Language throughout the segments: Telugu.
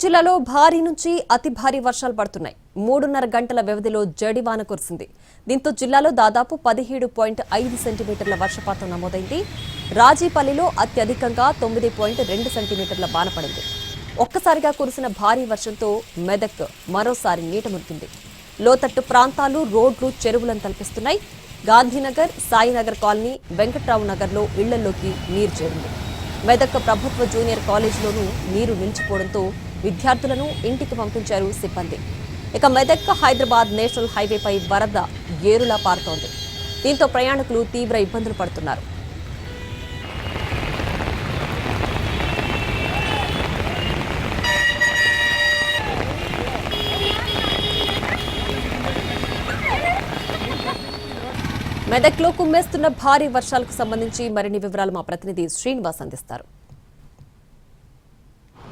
జిల్లాలో భారీ నుంచి అతి భారీ వర్షాలు పడుతున్నాయి. 3.5 గంటల వ్యవధిలో జడివాన కురిసింది. దీంతో జిల్లాలో దాదాపు 17.5 సెంటీమీటర్ల వర్షపాతం నమోదైంది. రాజీపల్లిలో అత్యధికంగా 9.2 సెంటీమీటర్ల వాన పడింది. ఒక్కసారిగా కురిసిన భారీ వర్షంతో మెదక్ మరోసారి నీట మునిగింది. లోతట్టు ప్రాంతాలు, రోడ్లు, చెరువులను తలపిస్తున్నాయి. గాంధీనగర్, సాయినగర్ కాలనీ, వెంకట్రావు నగర్లో ఇళ్లలోకి నీరు చేరింది. మెదక్ ప్రభుత్వ జూనియర్ కాలేజీలోనూ నీరు నిలిచిపోవడంతో విద్యార్థులను ఇంటికి పంపించారు సిబ్బంది. ఇక మెదక్ హైదరాబాద్ నేషనల్ హైవేపై వరద ఏరులా పారుతోంది. దీంతో ప్రయాణికులు తీవ్ర ఇబ్బందులు పడుతున్నారు. మెదక్లో కుమ్మేస్తున్న భారీ వర్షాలకు సంబంధించి మరిన్ని వివరాలు మా ప్రతినిధి శ్రీనివాస్ అందిస్తారు.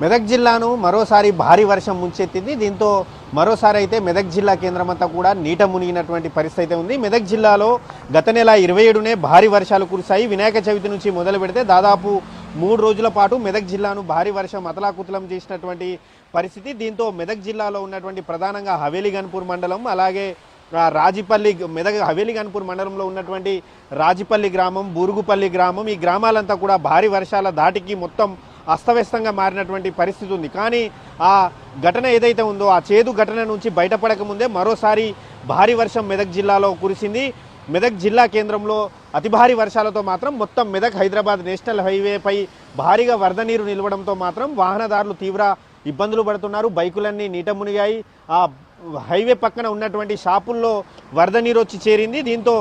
మెదక్ జిల్లాను మరోసారి భారీ వర్షం ముంచెత్తింది. దీంతో మరోసారి అయితే మెదక్ జిల్లా కేంద్రం అంతా కూడా నీట మునిగినటువంటి పరిస్థితి ఉంది. మెదక్ జిల్లాలో గత నెల 27నే భారీ వర్షాలు కురిశాయి. వినాయక చవితి నుంచి మొదలు పెడితే దాదాపు 3 రోజుల పాటు మెదక్ జిల్లాను భారీ వర్షం అతలాకుతలం చేసినటువంటి పరిస్థితి. దీంతో మెదక్ జిల్లాలో ఉన్నటువంటి ప్రధానంగా హవేలీ గన్పూర్ మండలం, అలాగే రాజిపల్లి, మెదక్ హవేలీ గన్పూర్ మండలంలో ఉన్నటువంటి రాజిపల్లి గ్రామం, బూరుగుపల్లి గ్రామం, ఈ గ్రామాలంతా కూడా భారీ వర్షాల దాటికి మొత్తం అస్తవ్యస్తంగా మారినటువంటి పరిస్థితి ఉంది. కానీ ఆ ఘటన ఏదైతే ఉందో ఆ చేదు ఘటన నుంచి బయటపడక ముందే మరోసారి భారీ వర్షం మెదక్ జిల్లాలో కురిసింది. మెదక్ జిల్లా కేంద్రంలో అతి భారీ వర్షాలతో మాత్రం మొత్తం మెదక్ హైదరాబాద్ నేషనల్ హైవేపై భారీగా వరద నీరు నిలవడంతో మాత్రం వాహనదారులు తీవ్ర ఇబ్బందులు పడుతున్నారు. బైకులన్నీ నీట మునిగాయి. ఆ హైవే పక్కన ఉన్నటువంటి షాపుల్లో వరద నీరు వచ్చి చేరింది. దీంతో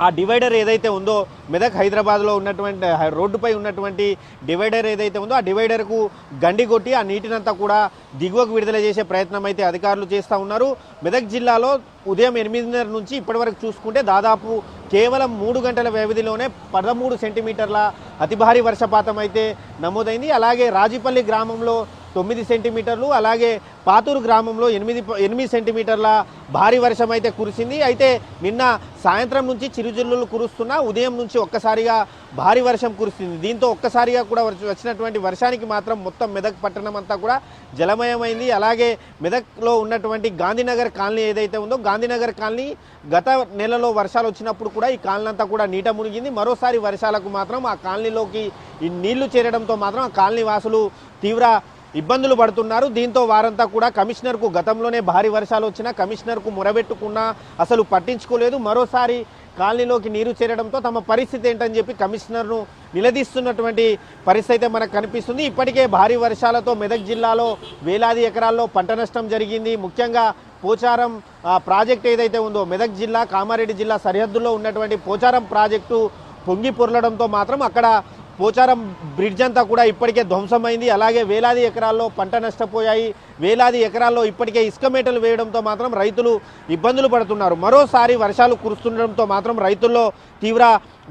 ఆ డివైడర్ ఏదైతే ఉందో మెదక్ హైదరాబాద్లో ఉన్నటువంటి రోడ్డుపై ఉన్నటువంటి డివైడర్ ఏదైతే ఉందో ఆ డివైడర్కు గండి కొట్టి ఆ నీటినంతా కూడా దిగువకు విడుదల చేసే ప్రయత్నం అయితే అధికారులు చేస్తూ ఉన్నారు. మెదక్ జిల్లాలో ఉదయం 8:30 నుంచి ఇప్పటివరకు చూసుకుంటే దాదాపు కేవలం 3 గంటల వ్యవధిలోనే 13 సెంటీమీటర్ల అతి భారీ వర్షపాతం అయితే నమోదైంది. అలాగే రాజిపల్లి గ్రామంలో 9 సెంటీమీటర్లు, అలాగే పాతూరు గ్రామంలో 8 సెంటీమీటర్ల భారీ వర్షం అయితే కురిసింది. అయితే నిన్న సాయంత్రం నుంచి చిరుజిల్లులు కురుస్తున్నా ఉదయం నుంచి ఒక్కసారిగా భారీ వర్షం కురిసింది. దీంతో ఒక్కసారిగా కూడా వచ్చినటువంటి వర్షానికి మాత్రం మొత్తం మెదక్ పట్టణం అంతా కూడా జలమయమైంది. అలాగే మెదక్లో ఉన్నటువంటి గాంధీనగర్ కాలనీ ఏదైతే ఉందో గాంధీనగర్ కాలనీ గత నెలలో వర్షాలు వచ్చినప్పుడు కూడా ఈ కాలనీ అంతా కూడా నీట మునిగింది. మరోసారి వర్షాలకు మాత్రం ఆ కాలనీలోకి ఈ నీళ్లు చేరడంతో మాత్రం ఆ కాలనీ వాసులు తీవ్ర ఇబ్బందులు పడుతున్నారు. దీంతో వారంతా కూడా కమిషనర్కు గతంలోనే భారీ వర్షాలు వచ్చినా కమిషనర్కు మొరబెట్టుకున్నా అసలు పట్టించుకోలేదు. మరోసారి కాలనీలోకి నీరు చేరడంతో తమ పరిస్థితి ఏంటని చెప్పి కమిషనర్ను నిలదీస్తున్నటువంటి పరిస్థితి అయితే మనకు కనిపిస్తుంది. ఇప్పటికే భారీ వర్షాలతో మెదక్ జిల్లాలో వేలాది ఎకరాల్లో పంట నష్టం జరిగింది. ముఖ్యంగా పోచారం ప్రాజెక్ట్ ఏదైతే ఉందో మెదక్ జిల్లా కామారెడ్డి జిల్లా సరిహద్దుల్లో ఉన్నటువంటి పోచారం ప్రాజెక్టు పొంగి పొరలడంతో మాత్రం అక్కడ పోచారం బ్రిడ్జ్ అంతా కూడా ఇప్పటికే ధ్వంసమైంది. అలాగే వేలాది ఎకరాల్లో పంట నష్టపోయాయి. వేలాది ఎకరాల్లో ఇప్పటికే ఇసుక మేటలు వేయడంతో మాత్రం రైతులు ఇబ్బందులు పడుతున్నారు. మరోసారి వర్షాలు కురుస్తుండడంతో మాత్రం రైతుల్లో తీవ్ర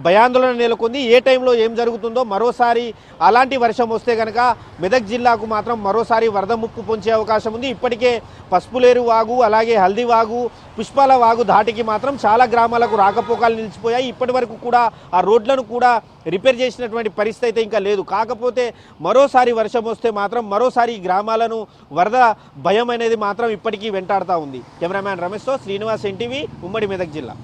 భయాందోళన నెలకొంది. ఏ టైంలో ఏం జరుగుతుందో, మరోసారి అలాంటి వర్షం వస్తే కనుక మెదక్ జిల్లాకు మాత్రం మరోసారి వరద ముప్పు పొంచే అవకాశం ఉంది. ఇప్పటికే పసుపులేరు వాగు, అలాగే హల్దీ వాగు, పుష్పాల వాగు ధాటికి మాత్రం చాలా గ్రామాలకు రాకపోకలు నిలిచిపోయాయి. ఇప్పటి వరకు కూడా ఆ రోడ్లను కూడా రిపేర్ చేసినటువంటి పరిస్థితి అయితే ఇంకా లేదు. కాకపోతే మరోసారి వర్షం వస్తే మాత్రం మరోసారి ఈ గ్రామాలను వరద భయం అనేది మాత్రం ఇప్పటికీ వెంటాడుతూ ఉంది. కెమెరామ్యాన్ రమేష్తో శ్రీనివాస్, ఎన్టీవీ, ఉమ్మడి మెదక్ జిల్లా.